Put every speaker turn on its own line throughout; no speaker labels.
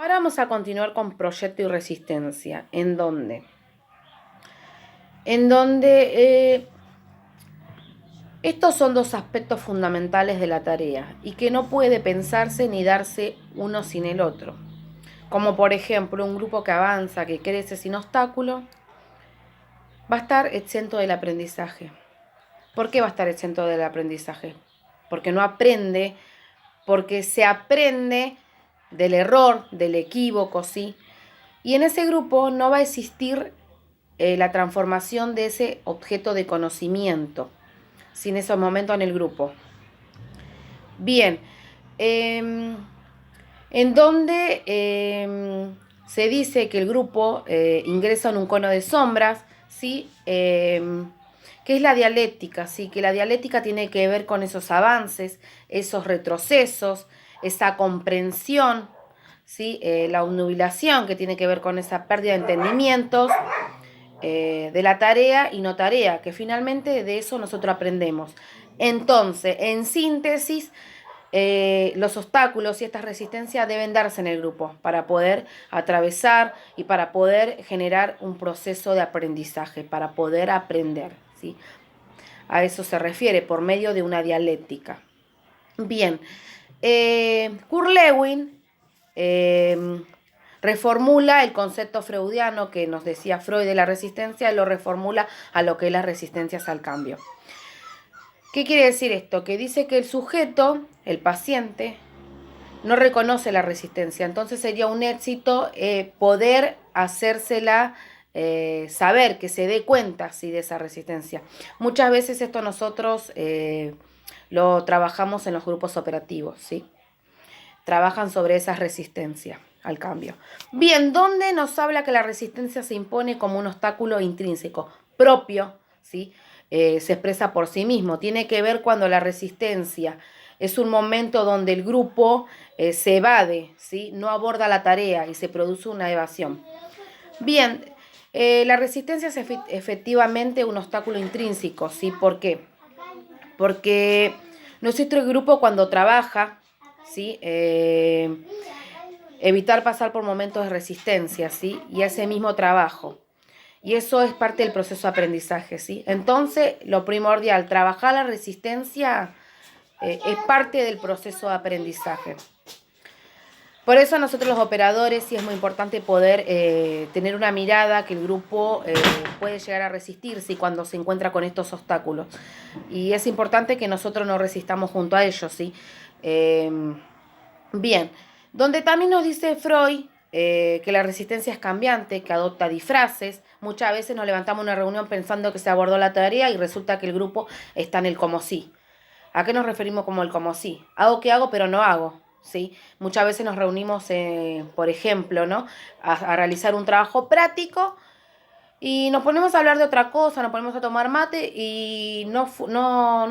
Ahora vamos a continuar con proyecto y resistencia. ¿En dónde? En donde estos son dos aspectos fundamentales de la tarea y que no puede pensarse ni darse uno sin el otro. Como por ejemplo un grupo que avanza, que crece sin obstáculo, va a estar exento del aprendizaje. ¿Por qué va a estar exento del aprendizaje? Porque no aprende, porque se aprende del error, del equívoco, ¿sí? Y en ese grupo no va a existir la transformación de ese objeto de conocimiento, sin ese momento en el grupo. Bien, en donde se dice que el grupo ingresa en un cono de sombras, ¿sí? Que es la dialéctica, ¿sí? Que la dialéctica tiene que ver con esos avances, esos retrocesos, esa comprensión, ¿sí? La obnubilación, que tiene que ver con esa pérdida de entendimientos de la tarea y no tarea, que finalmente de eso nosotros aprendemos. Entonces, en síntesis, los obstáculos y estas resistencias deben darse en el grupo para poder atravesar y para poder generar un proceso de aprendizaje, para poder aprender, ¿sí? A eso se refiere, por medio de una dialéctica. Bien, Kurt Lewin reformula el concepto freudiano que nos decía Freud de la resistencia, lo reformula a lo que es las resistencias al cambio. ¿Qué quiere decir esto? Que dice que el sujeto, el paciente, no reconoce la resistencia. Entonces sería un éxito poder hacérsela saber, que se dé cuenta, ¿sí?, de esa resistencia. Muchas veces esto nosotros lo trabajamos en los grupos operativos, ¿sí? Trabajan sobre esa resistencia al cambio. Bien, ¿dónde nos habla que la resistencia se impone como un obstáculo intrínseco, propio, ¿sí? Se expresa por sí mismo? Tiene que ver cuando la resistencia es un momento donde el grupo se evade, ¿sí? No aborda la tarea y se produce una evasión. Bien, la resistencia es efectivamente un obstáculo intrínseco, ¿sí? ¿Por qué? Porque nuestro grupo cuando trabaja, ¿sí? Evitar pasar por momentos de resistencia, ¿sí? Y ese mismo trabajo. Y eso es parte del proceso de aprendizaje, ¿sí? Entonces, lo primordial, trabajar la resistencia es parte del proceso de aprendizaje. Por eso a nosotros los operadores sí es muy importante poder tener una mirada que el grupo puede llegar a resistirse cuando se encuentra con estos obstáculos. Y es importante que nosotros no resistamos junto a ellos, ¿sí? Bien, donde también nos dice Freud que la resistencia es cambiante, que adopta disfraces. Muchas veces nos levantamos en una reunión pensando que se abordó la tarea y resulta que el grupo está en el como sí. ¿A qué nos referimos como el como sí? Hago que hago, pero no hago, ¿sí? Muchas veces nos reunimos, por ejemplo, ¿no? A realizar un trabajo práctico y nos ponemos a hablar de otra cosa, nos ponemos a tomar mate y no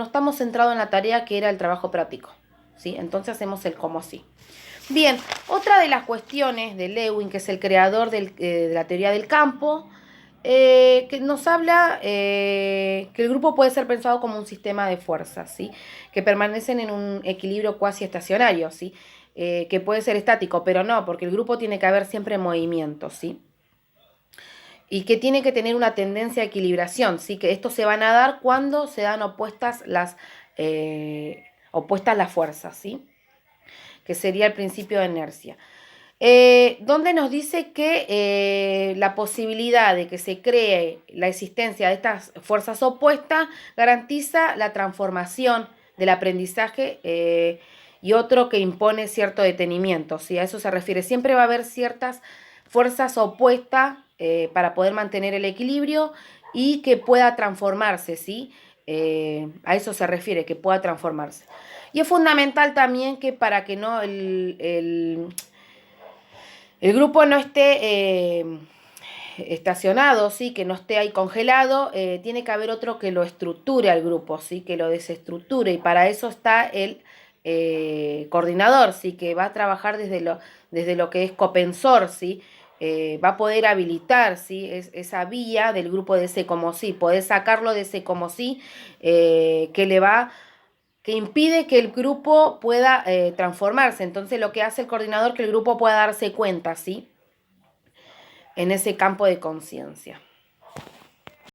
estamos centrados en la tarea que era el trabajo práctico, ¿sí? Entonces hacemos el como sí. Bien, otra de las cuestiones de Lewin, que es el creador de la teoría del campo, que nos habla que el grupo puede ser pensado como un sistema de fuerzas, ¿sí? Que permanecen en un equilibrio cuasi estacionario, ¿sí? Que puede ser estático, pero no, porque el grupo tiene que haber siempre movimiento, ¿sí? Y que tiene que tener una tendencia a equilibración, ¿sí? Que estos se van a dar cuando se dan opuestas las fuerzas, ¿sí? Que sería el principio de inercia. Donde nos dice que la posibilidad de que se cree la existencia de estas fuerzas opuestas garantiza la transformación del aprendizaje y otro que impone cierto detenimiento, ¿sí? A eso se refiere. Siempre va a haber ciertas fuerzas opuestas para poder mantener el equilibrio y que pueda transformarse, ¿sí? A eso se refiere, que pueda transformarse. Y es fundamental también que para que no el grupo no esté estacionado, ¿sí? Que no esté ahí congelado, tiene que haber otro que lo estructure al grupo, ¿sí? Que lo desestructure, y para eso está el coordinador, ¿sí? Que va a trabajar desde lo que es copensor, ¿sí? Va a poder habilitar, ¿sí? Esa vía del grupo de ese como sí, poder sacarlo de ese como sí, que le va que impide que el grupo pueda transformarse. Entonces lo que hace el coordinador es que el grupo pueda darse cuenta, ¿sí? En ese campo de conciencia.